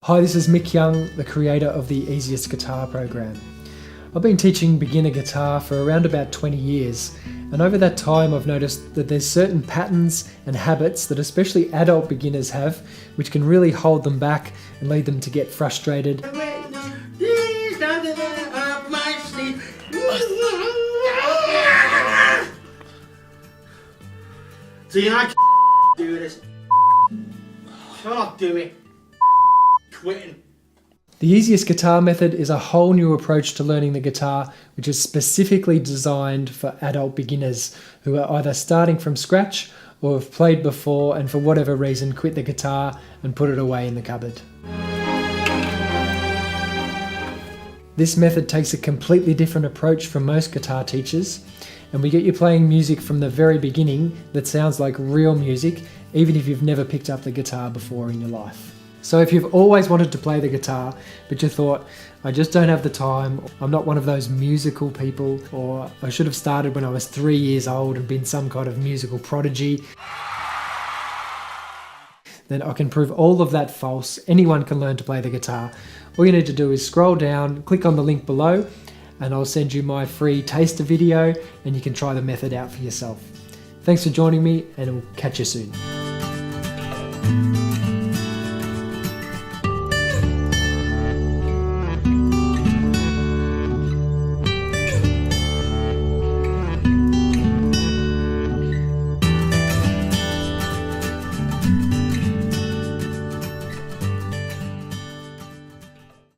Hi, this is Mick Young, the creator of the Easiest Guitar program. I've been teaching beginner guitar for around about 20 years, and over that time I've noticed that there's certain patterns and habits that especially adult beginners have, which can really hold them back and lead them to get frustrated. See, I do this. Cannot do it. Quitting. The Easiest Guitar method is a whole new approach to learning the guitar, which is specifically designed for adult beginners who are either starting from scratch or have played before and for whatever reason quit the guitar and put it away in the cupboard. This method takes a completely different approach from most guitar teachers, and we get you playing music from the very beginning that sounds like real music, even if you've never picked up the guitar before in your life. So if you've always wanted to play the guitar, but you thought, I just don't have the time, I'm not one of those musical people, or I should have started when I was 3 years old and been some kind of musical prodigy, then I can prove all of that false. Anyone can learn to play the guitar. All you need to do is scroll down, click on the link below, and I'll send you my free taster video and you can try the method out for yourself. Thanks for joining me, and I'll catch you soon.